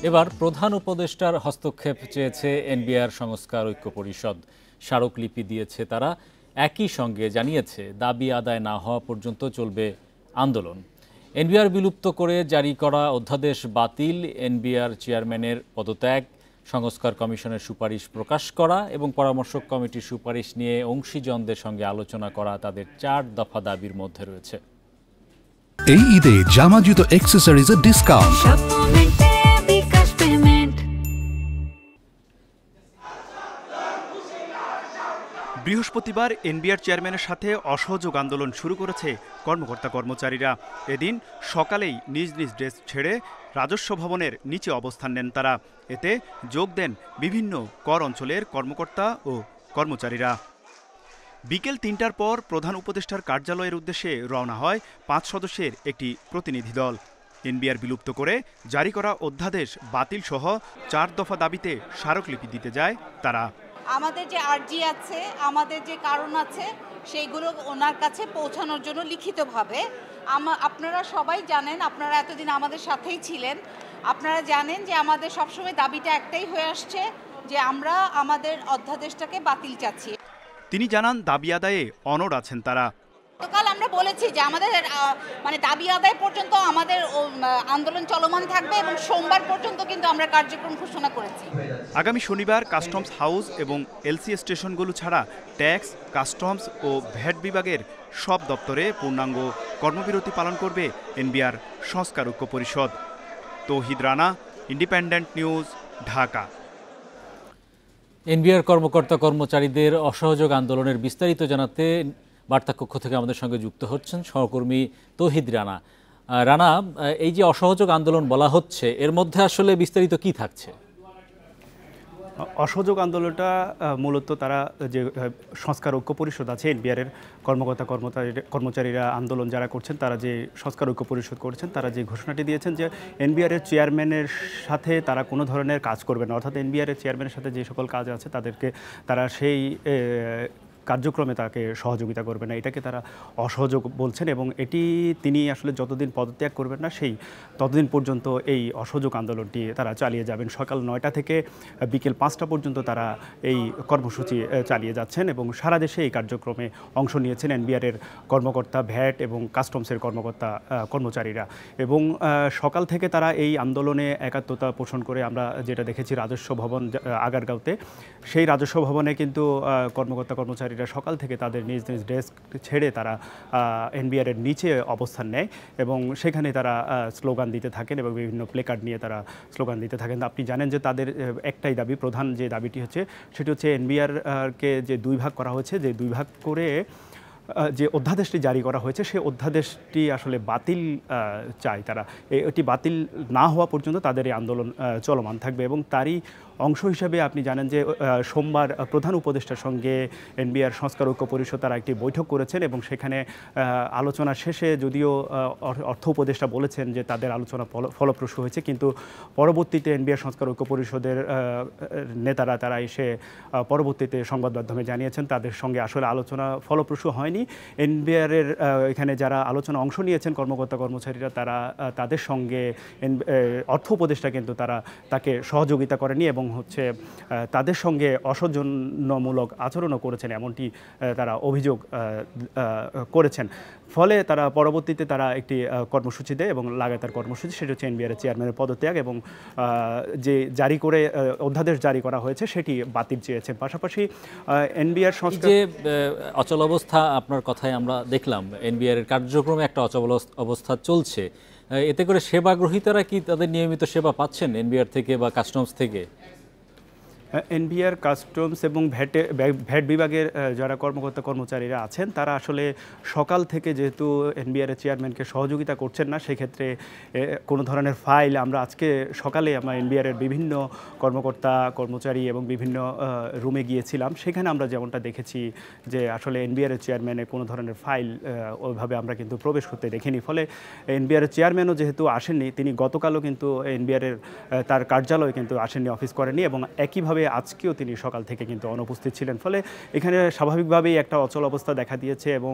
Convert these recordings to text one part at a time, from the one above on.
এবার প্রধান উপদেষ্টার হস্তক্ষেপ চেয়েছে এনবিআর সংস্কার ঐক্য পরিষদ। স্মারকলিপি দিয়েছে তারা। একই সঙ্গে জানিয়েছে দাবি আদায় না হওয়া পর্যন্ত চলবে আন্দোলন। এনবিআর বিলুপ্ত করে জারি করা অধ্যাদেশ বাতিল, এনবিআর চেয়ারম্যানের পদত্যাগ, সংস্কার কমিশনের সুপারিশ প্রকাশ করা এবং পরামর্শক কমিটির সুপারিশ নিয়ে অংশীজনদের সঙ্গে আলোচনা করা তাদের 4 দফা দাবির মধ্যে রয়েছে। এই ঈদে জামা জুতো অ্যাক্সেসরিজের ডিসকাউন্ট। বৃহস্পতিবার এনবিআর চেয়ারম্যানের সাথে অসহযোগ আন্দোলন শুরু করেছে কর্মকর্তা কর্মচারীরা। এদিন সকালেই নিজ নিজ ডেস্ক ছেড়ে রাজস্ব ভবনের নিচে অবস্থান নেন তারা। এতে যোগ দেন বিভিন্ন কর অঞ্চলের কর্মকর্তা ও কর্মচারীরা। বিকেল ৩টার পর প্রধান উপদেষ্টার কার্যালয়ের উদ্দেশ্যে রওনা হয় 5 সদস্যের একটি প্রতিনিধি দল। এনবিআর বিলুপ্ত করে জারি করা অধ্যাদেশ বাতিল সহ 4 দফা দাবিতে স্মারকলিপি দিতে যায় তারা। আমাদের যে আর্জি আছে, আমাদের যে কারণ আছে, সেইগুলো ওনার কাছে পৌঁছানোর জন্য লিখিতভাবে। আপনারা সবাই জানেন, আপনারা এতদিন আমাদের সাথেই ছিলেন, আপনারা জানেন যে আমাদের সবসময় দাবিটা একটাই হয়ে আসছে যে আমরা আমাদের অধ্যাদেশটাকে বাতিল চাচ্ছি। তিনি জানান দাবি আদায়ে অনড় আছেন তারা। গতকাল আমরা বলেছি যে আমাদের দাবি আদায় পর্যন্ত আমাদের আন্দোলন চলমান থাকবে এবং সোমবার পর্যন্ত কিন্তু আমরা কার্যক্রম ঘোষণা করেছি। আগামী শনিবার কাস্টমস হাউস এবং এলসি স্টেশনগুলো ছাড়া ট্যাক্স, কাস্টমস ও ভ্যাট বিভাগের সব দপ্তরে পূর্ণাঙ্গ কর্মবিরতি পালন করবে এনবিআর সংস্কার ঐক্য পরিষদ। Touhid Rana, independent news, Dhaka. NBR কর্মকর্তা কর্মচারীদের অসহযোগ আন্দোলনের বিস্তারিত জানাতে বার্তা কক্ষ থেকে আমাদের সঙ্গে যুক্ত হচ্ছেন সহকর্মী তৌহিদ রানা। রানা, এই যে অসহযোগ আন্দোলন বলা হচ্ছে, এর মধ্যে আসলে বিস্তারিত কি থাকছে? অসহযোগ আন্দোলনটা মূলত তারা যে সংস্কার ঐক্য পরিষদ আছে, এনবিআরের কর্মকর্তা কর্মচারীরা আন্দোলন যারা করছেন, তারা যে সংস্কার ঐক্য পরিষদ করেছেন, তারা যে ঘোষণাটি দিয়েছেন যে এনবিআরের চেয়ারম্যানের সাথে তারা কোনো ধরনের কাজ করবে না, অর্থাৎ এনবিআরের চেয়ারম্যানের সাথে যে সকল কাজ আছে তারা সেই কার্যক্রমে তাকে সহযোগিতা করবে না, এটাকে তারা অসহযোগ বলছেন। এবং এটি তিনি আসলে যতদিন পদত্যাগ করবেন না ততদিন পর্যন্ত এই অসহযোগ আন্দোলনটি তারা চালিয়ে যাবেন। সকাল 9টা থেকে বিকেল 5টা পর্যন্ত তারা এই কর্মসূচি চালিয়ে যাচ্ছেন এবং সারা দেশে এই কার্যক্রমে অংশ নিয়েছেন এনবিআরের কর্মকর্তা, ভ্যাট এবং কাস্টমসের কর্মচারীরা। এবং সকাল থেকে তারা এই আন্দোলনে একাত্মতা পোষণ করে আমরা যেটা দেখেছি রাজস্ব ভবন আগারগাঁওতে, সেই রাজস্ব ভবনে কিন্তু কর্মকর্তা কর্মচারী সকাল থেকে তাদের নিজ নিজ ডেস্ক ছেড়ে তারা এনবিআরের নিচে অবস্থান নেয় এবং সেখানে তারা স্লোগান দিতে থাকেন এবং বিভিন্ন প্লেকার্ড নিয়ে তারা স্লোগান দিতে থাকেন। আপনি জানেন যে তাদের একটাই দাবি, প্রধান যে দাবিটি হচ্ছে সেটি হচ্ছে এনবিআরকে যে 2 ভাগ করা হয়েছে, যে 2 ভাগ করে যে অধ্যাদেশটি জারি করা হয়েছে সেই অধ্যাদেশটি আসলে বাতিল চায় তারা। এটি বাতিল না হওয়া পর্যন্ত তাদের এই আন্দোলন চলমান থাকবে। এবং তারই অংশ হিসাবে আপনি জানেন যে সোমবার প্রধান উপদেষ্টার সঙ্গে এনবিআর সংস্কার ঐক্য পরিষদ তারা একটি বৈঠক করেছেন এবং সেখানে আলোচনা শেষে যদিও অর্থ উপদেষ্টা বলেছেন যে তাদের আলোচনা ফলপ্রসূ হয়েছে, কিন্তু পরবর্তীতে এনবিআর সংস্কার ঐক্য পরিষদের নেতারা তারা এসে পরবর্তীতে সংবাদ মাধ্যমে জানিয়েছেন তাদের সঙ্গে আসলে আলোচনা ফলপ্রসূ হয়নি। এনবিআরের এখানে যারা আলোচনা অংশ নিয়েছেন কর্মকর্তা কর্মচারীরা, তাদের সঙ্গে অর্থ উপদেষ্টা কিন্তু তাকে সহযোগিতা করেনি এবং তাদের সঙ্গে অসৌজন্যমূলক আচরণও করেছেন, এমনটি তারা অভিযোগ করেছেন। ফলে তারা পরবর্তীতে তারা একটি কর্মসূচি দেয় এবং লাগাতার কর্মসূচি, সেটা হচ্ছে এনবিআরের চেয়ারম্যানের পদত্যাগ এবং যে জারি করে অধ্যাদেশ জারি করা হয়েছে সেটি বাতিল চেয়েছেন। পাশাপাশি এনবিআর সংস্কার যে অচল অবস্থা আপনার কথায় আমরা দেখলাম, এনবিআর এর কার্যক্রমে একটা অচল অবস্থা চলছে, এতে করে সেবা গ্রহীতারা কি তাদের নিয়মিত সেবা পাচ্ছেন এনবিআর থেকে বা কাস্টমস থেকে? এনবিআর, কাস্টমস এবং ভ্যাট বিভাগের যারা কর্মকর্তা কর্মচারীরা আছেন তারা আসলে সকাল থেকে যেহেতু এনবিআরের চেয়ারম্যানকে সহযোগিতা করছেন না, সেক্ষেত্রে কোনো ধরনের ফাইল আমরা আজকে সকালে আমরা এনবিআরের বিভিন্ন কর্মকর্তা কর্মচারী এবং বিভিন্ন রুমে গিয়েছিলাম, সেখানে আমরা যেমনটা দেখেছি যে আসলে এনবিআরের চেয়ারম্যানে কোনো ধরনের ফাইল ওইভাবে আমরা কিন্তু প্রবেশ করতে দেখিনি। ফলে এনবিআরের চেয়ারম্যানও যেহেতু আসেননি, তিনি গতকালও কিন্তু এনবিআরের তার কার্যালয়ে কিন্তু আসেননি, অফিস করেননি এবং একইভাবে স্বাভাবিকভাবে আজকেও তিনি সকাল থেকে কিন্তু অনুপস্থিত ছিলেন, ফলে এখানে স্বাভাবিকভাবেই একটা অচল অবস্থা দেখা দিয়েছে এবং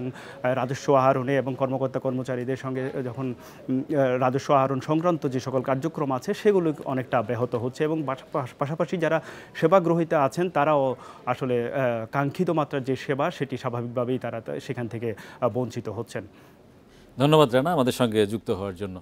রাজস্ব আহরণে এবং কর্মকর্তা কর্মচারীদের সঙ্গে যখন রাজস্ব আহরণ সংক্রান্ত যে সকল কার্যক্রম আছে সেগুলো অনেকটা ব্যাহত হচ্ছে এবং পাশাপাশি যারা সেবা গ্রহীতা আছেন তারাও আসলে কাঙ্ক্ষিত মাত্রার যে সেবা সেটি স্বাভাবিকভাবেই তারা সেখান থেকে বঞ্চিত হচ্ছেন। ধন্যবাদ রানা আমাদের সঙ্গে যুক্ত হওয়ার জন্য।